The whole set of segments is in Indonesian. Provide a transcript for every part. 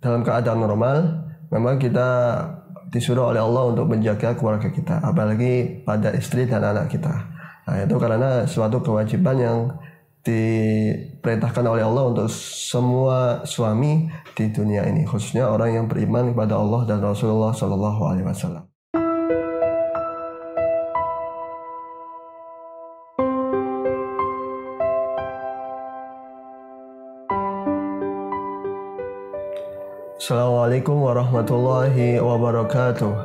dalam keadaan normal, memang kita disuruh oleh Allah untuk menjaga keluarga kita, apalagi pada istri dan anak kita. Nah, itu karena suatu kewajiban yang diperintahkan oleh Allah untuk semua suami di dunia ini, khususnya orang yang beriman kepada Allah dan Rasulullah Shallallahu Alaihi Wasallam. Assalamualaikum warahmatullahi wabarakatuh.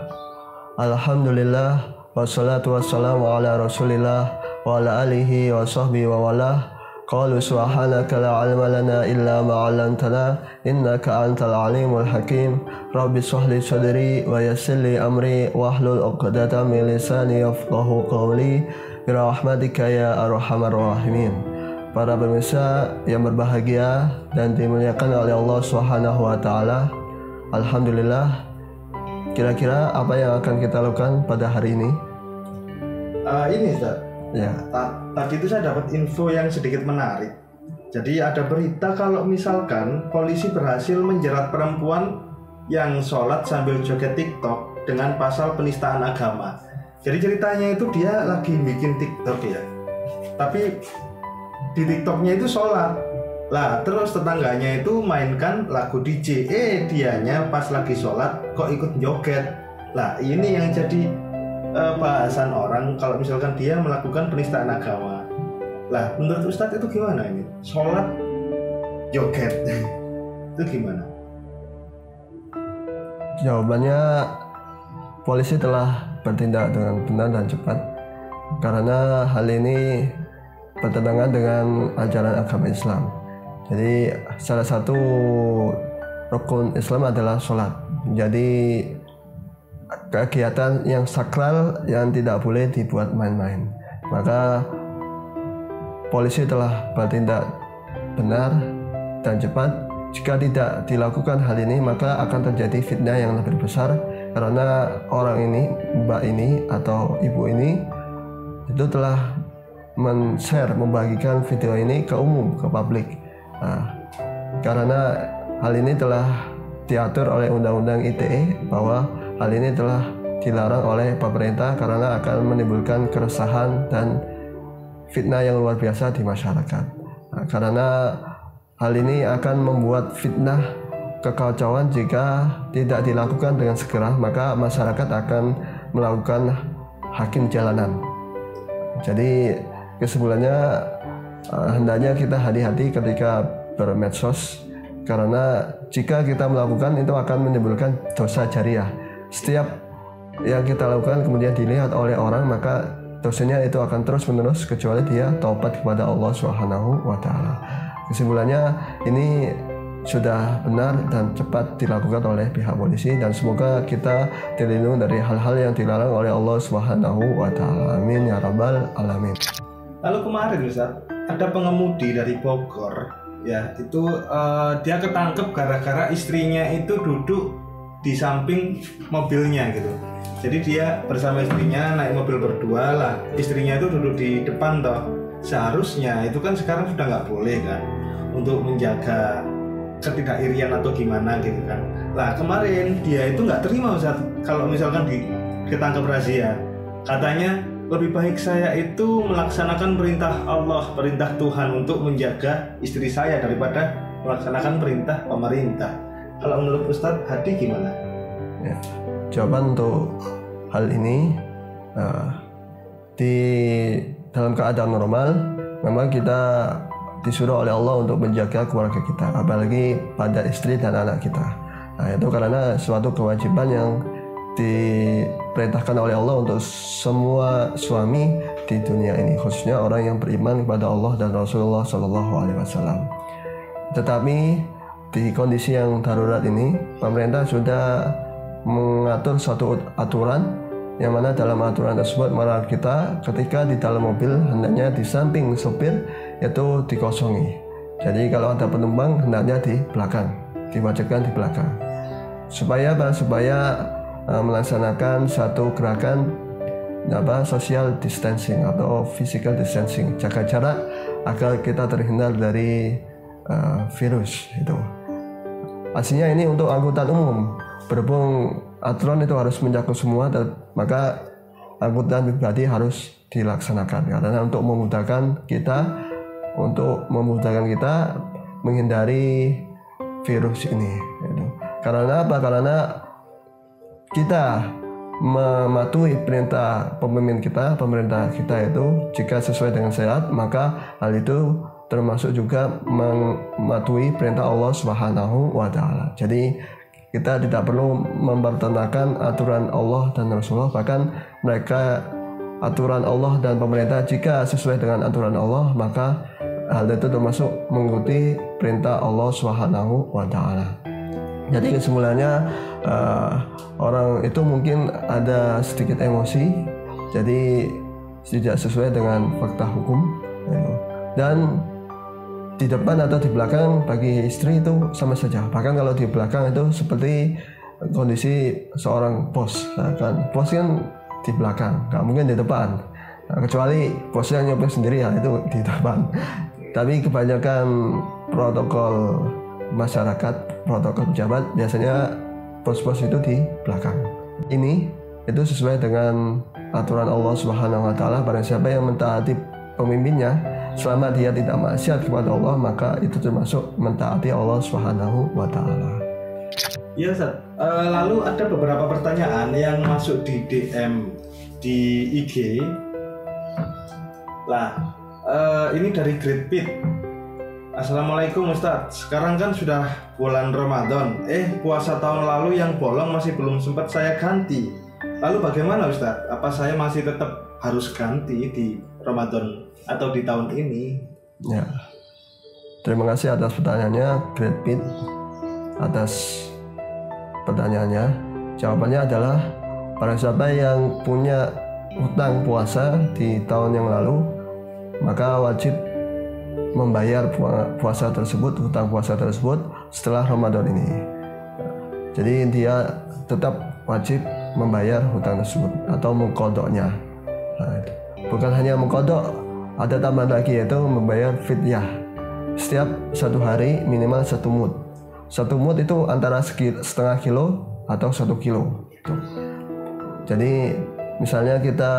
Alhamdulillah wassalatu wassalamu ala rasulillah wa ala alihi wa sahbihi wa walah. Qalu subhanaka la ilma lana illa ma 'allamtana innaka antal alimul hakim. Rabbi shrah li sadri wa yassir li amri wahlul 'uqdatam min lisani yafqahu qawli bi rahmatika ya arhamar rahimin. Para pemirsa yang berbahagia dan dimuliakan oleh Allah Subhanahu wa taala. Alhamdulillah. Kira-kira apa yang akan kita lakukan pada hari ini? Ini Ustaz. Ya. Tadi itu saya dapat info yang sedikit menarik. Jadi ada berita kalau misalkan polisi berhasil menjerat perempuan yang sholat sambil joget TikTok dengan pasal penistaan agama. Jadi ceritanya itu dia lagi bikin TikTok ya. Tapi di TikToknya itu sholat lah, terus tetangganya itu mainkan lagu DJ, dianya pas lagi sholat kok ikut joget lah. Ini yang jadi bahasan orang kalau misalkan dia melakukan penistaan agama lah. Menurut Ustadz itu gimana ini? Sholat joget itu gimana? Jawabannya, polisi telah bertindak dengan benar dan cepat karena hal ini bertentangan dengan ajaran agama Islam. Jadi salah satu rukun Islam adalah sholat. Jadi kegiatan yang sakral yang tidak boleh dibuat main-main. Maka polisi telah bertindak benar dan cepat. Jika tidak dilakukan hal ini, maka akan terjadi fitnah yang lebih besar karena orang ini, mbak ini atau ibu ini itu telah men-share, membagikan video ini ke umum, ke publik. Nah, karena hal ini telah diatur oleh Undang-Undang ITE bahwa hal ini telah dilarang oleh pemerintah karena akan menimbulkan keresahan dan fitnah yang luar biasa di masyarakat. Nah, karena hal ini akan membuat fitnah kekacauan jika tidak dilakukan dengan segera, maka masyarakat akan melakukan hakim jalanan. Jadi kesimpulannya, hendaknya kita hati-hati ketika bermedsos karena jika kita melakukan itu akan menimbulkan dosa jariah. Setiap yang kita lakukan kemudian dilihat oleh orang, maka dosanya itu akan terus menerus kecuali dia taubat kepada Allah Subhanahu wa taala. Kesimpulannya, ini sudah benar dan cepat dilakukan oleh pihak polisi dan semoga kita terlindung dari hal-hal yang dilarang oleh Allah Subhanahu wa taala. Amin ya rabbal alamin. Lalu kemarin Ustaz, ada pengemudi dari Bogor ya, itu dia ketangkep gara-gara istrinya itu duduk di samping mobilnya gitu. Jadi dia bersama istrinya naik mobil berdua lah, istrinya itu duduk di depan toh. Seharusnya itu kan sekarang sudah nggak boleh kan, untuk menjaga ketidakirian atau gimana gitu kan. Lah kemarin dia itu nggak terima Ustaz kalau misalkan ketangkep razia. Katanya lebih baik saya itu melaksanakan perintah Allah, perintah Tuhan untuk menjaga istri saya daripada melaksanakan perintah pemerintah. Kalau menurut Ustadz Hadi gimana? Ya, jawaban untuk hal ini, di dalam keadaan normal memang kita disuruh oleh Allah untuk menjaga keluarga kita, apalagi pada istri dan anak kita. Nah, itu karena suatu kewajiban yang diperintahkan oleh Allah untuk semua suami di dunia ini, khususnya orang yang beriman kepada Allah dan Rasulullah Shallallahu Alaihi Wasallam. Tetapi di kondisi yang darurat ini, pemerintah sudah mengatur suatu aturan yang mana dalam aturan tersebut melarang kita ketika di dalam mobil hendaknya di samping sopir itu dikosongi. Jadi kalau ada penumpang hendaknya di belakang, diwajibkan di belakang. Supaya apa? Supaya melaksanakan satu gerakan social distancing atau physical distancing, jaga jarak agar kita terhindar dari virus itu. aslinya ini untuk angkutan umum. Berhubung aturan itu harus mencakup semua, maka angkutan pribadi harus dilaksanakan karena untuk memudahkan kita menghindari virus ini. Karena apa? Karena kita mematuhi perintah pemerintah kita itu jika sesuai dengan syariat, maka hal itu termasuk juga mematuhi perintah Allah Subhanahu wa taala. Jadi kita tidak perlu mempertentangkan aturan Allah dan Rasulullah, bahkan aturan Allah dan pemerintah jika sesuai dengan aturan Allah, maka hal itu termasuk mengikuti perintah Allah Subhanahu wa taala. Jadi kesimpulannya orang itu mungkin ada sedikit emosi, jadi tidak sesuai dengan fakta hukum, dan di depan atau di belakang bagi istri itu sama saja. Bahkan kalau di belakang itu seperti kondisi seorang bos, kan bos kan di belakang, nggak mungkin di depan. Kecuali bosnya nyopir sendiri, ya itu di depan. Tapi kebanyakan protokol masyarakat, protokol pejabat, biasanya bos-bos itu di belakang. Ini itu sesuai dengan aturan Allah Subhanahu wa taala. Barang siapa yang mentaati pemimpinnya selama dia tidak maksiat kepada Allah, maka itu termasuk mentaati Allah Subhanahu wa taala. Ya Ustaz, lalu ada beberapa pertanyaan yang masuk di DM di IG. Lah, ini dari Great Pit. Assalamualaikum Ustadz, sekarang kan sudah bulan Ramadan, puasa tahun lalu yang bolong masih belum sempat saya ganti. Lalu bagaimana Ustadz? Apa saya masih tetap harus ganti di Ramadan atau di tahun ini? Ya, terima kasih atas pertanyaannya Great Pit. Atas pertanyaannya, jawabannya adalah para siapa yang punya hutang puasa di tahun yang lalu, maka wajib membayar hutang puasa tersebut setelah Ramadan ini. Jadi dia tetap wajib membayar hutang tersebut atau mengkodoknya. Bukan hanya mengkodok, ada tambahan lagi yaitu membayar fidyah. Setiap satu hari minimal 1 mud. 1 mud itu antara setengah kilo atau 1 kilo. Jadi misalnya kita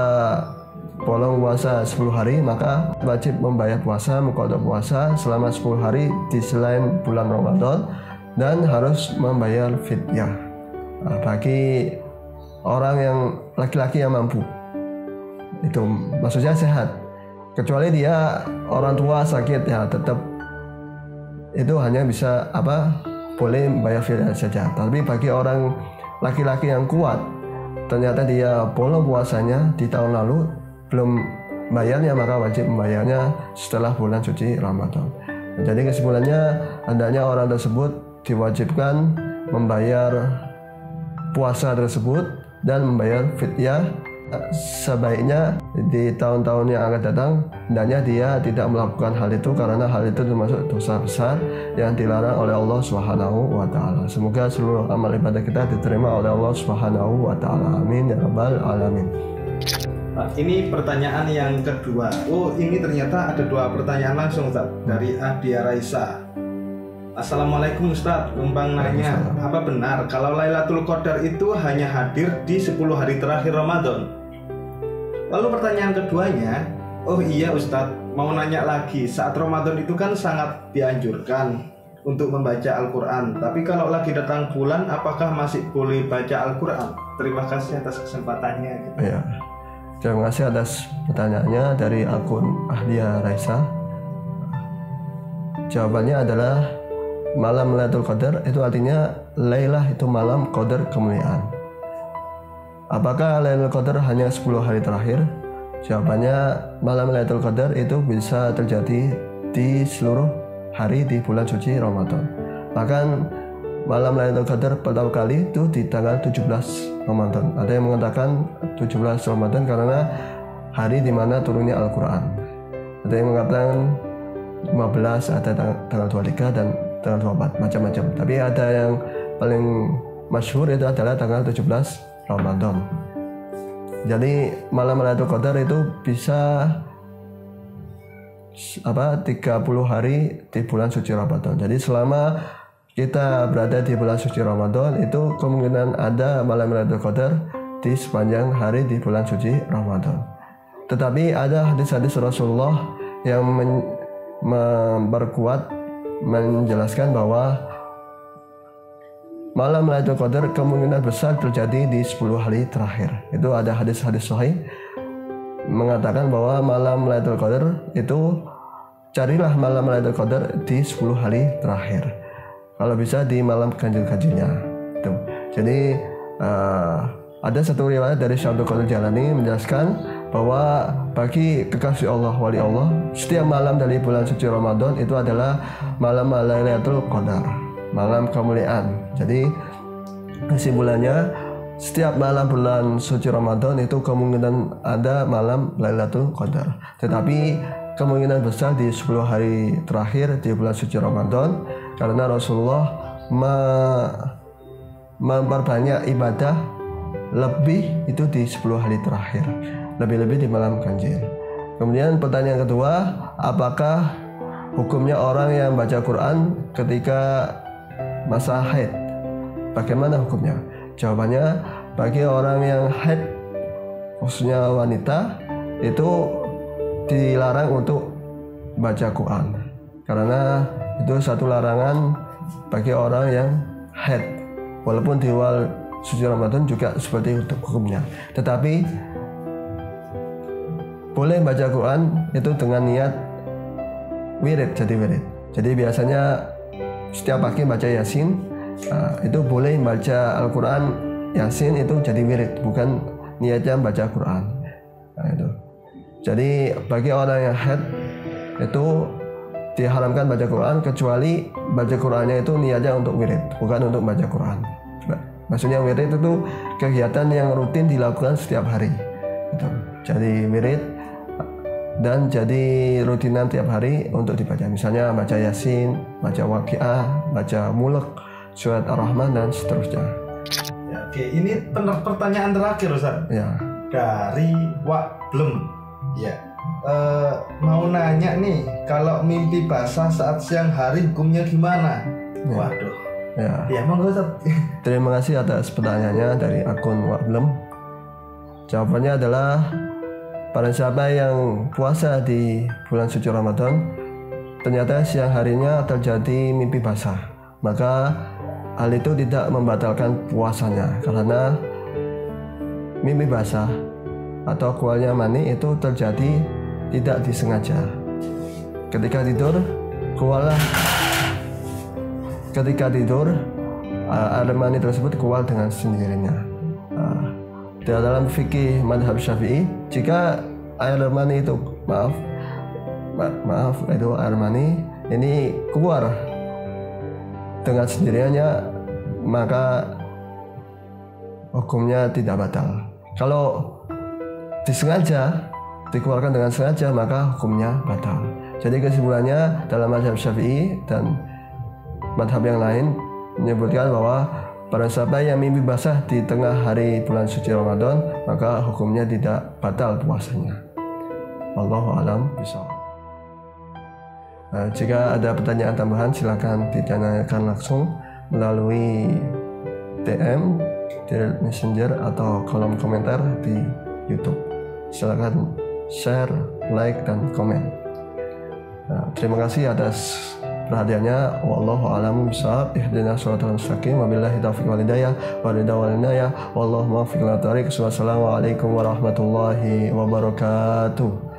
bolong puasa 10 hari, maka wajib membayar puasa, mengkodok puasa selama 10 hari di selain bulan Ramadan, dan harus membayar fidyah bagi orang yang laki-laki yang mampu. Itu maksudnya sehat. Kecuali dia orang tua sakit, ya tetap itu hanya bisa boleh membayar fidyah saja. Tapi bagi orang laki-laki yang kuat, ternyata dia bolong puasanya di tahun lalu belum bayarnya, maka wajib membayarnya setelah bulan suci Ramadan. Jadi kesimpulannya, hendaknya orang tersebut diwajibkan membayar puasa tersebut dan membayar fidyah. Sebaiknya di tahun-tahun yang akan datang, hendaknya dia tidak melakukan hal itu karena hal itu termasuk dosa besar yang dilarang oleh Allah Subhanahu wa taala. Semoga seluruh amal ibadah kita diterima oleh Allah Subhanahu wa taala. Amin ya rabbal alamin. Nah, ini pertanyaan yang kedua. Ini ternyata ada 2 pertanyaan langsung Ustaz, dari Adia Raisa. Assalamualaikum Ustaz, numpang nanya, apa benar kalau Lailatul Qadar itu hanya hadir di 10 hari terakhir Ramadan? Lalu pertanyaan keduanya, iya Ustaz, mau nanya lagi, saat Ramadan itu kan sangat dianjurkan untuk membaca Al-Quran, tapi kalau lagi datang bulan, apakah masih boleh baca Al-Quran? Terima kasih atas kesempatannya. Ya. Terima kasih atas pertanyaannya dari akun Ahlia Raisa. Jawabannya adalah malam Lailatul Qadar itu artinya Lailah itu malam Qadar kemuliaan. Apakah Lailatul Qadar hanya 10 hari terakhir? Jawabannya malam Lailatul Qadar itu bisa terjadi di seluruh hari di bulan suci Ramadan. Bahkan malam Lailatul Qadar pertama kali itu di tanggal 17 Ramadan. Ada yang mengatakan 17 Ramadan karena hari di mana turunnya Al-Quran. Ada yang mengatakan 15, ada tanggal 23 dan tanggal 24, macam-macam. Tapi ada yang paling masyhur itu adalah tanggal 17 Ramadan. Jadi malam Lailatul Qadar itu bisa 30 hari di bulan suci Ramadan. Jadi selama kita berada di bulan suci Ramadan, itu kemungkinan ada malam Lailatul Qadar di sepanjang hari di bulan suci Ramadan. Tetapi ada hadis-hadis Rasulullah yang memperkuat, menjelaskan bahwa malam Lailatul Qadar kemungkinan besar terjadi di 10 hari terakhir. Itu ada hadis-hadis sahih mengatakan bahwa malam Lailatul Qadar itu, carilah malam Lailatul Qadar di 10 hari terakhir. Kalau bisa di malam ganjil-ganjilnya. Jadi ada satu riwayat dari Syekh Abdul Qadir Jailani menjelaskan bahwa bagi kekasih Allah, wali Allah, setiap malam dari bulan suci Ramadan itu adalah malam Lailatul Qadar, malam kemuliaan. Jadi kesimpulannya, setiap malam bulan suci Ramadan itu kemungkinan ada malam Lailatul Qadar. Tetapi kemungkinan besar di 10 hari terakhir di bulan suci Ramadan, karena Rasulullah memperbanyak ibadah lebih itu di 10 hari terakhir, lebih-lebih di malam ganjil. Kemudian pertanyaan kedua, apakah hukumnya orang yang baca Quran ketika masa haid? Bagaimana hukumnya? Jawabannya, bagi orang yang haid, khususnya wanita, itu dilarang untuk baca Quran, karena itu satu larangan bagi orang yang haid. Walaupun di awal suci Ramadan juga seperti hukumnya, tetapi boleh baca Quran itu dengan niat wirid, jadi wirid. Jadi biasanya setiap pagi baca Yasin, itu boleh baca Al-Quran Yasin itu jadi wirid, bukan niatnya baca Quran. Itu. Jadi bagi orang yang haid itu diharamkan baca Quran, kecuali baca Qurannya itu niatnya untuk wirid, bukan untuk baca Quran. Maksudnya wirid itu kegiatan yang rutin dilakukan setiap hari. Gitu. Jadi wirid dan jadi rutinan tiap hari untuk dibaca. Misalnya baca Yasin, baca Waqiah, baca Mulk, surat Ar-Rahman dan seterusnya. Ya, oke, ini pertanyaan terakhir Ustaz. Ya. Dari Wak Blem. Ya. Mau nanya nih, kalau mimpi basah saat siang hari hukumnya gimana? Ya. Waduh. Ya. Monggo Ustaz. Terima kasih atas pertanyaannya dari akun Wablem. Jawabannya adalah, para siapa yang puasa di bulan suci Ramadan ternyata siang harinya terjadi mimpi basah, maka hal itu tidak membatalkan puasanya, karena mimpi basah atau keluarnya mani itu terjadi tidak disengaja. Ketika tidur keluarlah, air mani tersebut keluar dengan sendirinya. Dalam fikih madhab Syafi'i, jika air mani itu itu air mani ini keluar dengan sendirinya, maka hukumnya tidak batal. Kalau disengaja, dikeluarkan dengan sengaja, maka hukumnya batal. Jadi kesimpulannya, dalam madhab Syafi'i dan madhab yang lain menyebutkan bahwa pada siapa yang mimpi basah di tengah hari bulan suci Ramadan, maka hukumnya tidak batal puasanya. Wallahu a'lam bishawab. Jika ada pertanyaan tambahan, silakan ditanyakan langsung melalui DM, di Messenger atau kolom komentar di YouTube. Silakan share, like, dan komen. Terima kasih atas perhatiannya. Wallahu a'lam bishawab. Ihdinas shiratal mustaqim. Wabillahi taufiq wal hidayah. Wallahu muwaffiq ila thoriq. Wassalamualaikum warahmatullahi wabarakatuh.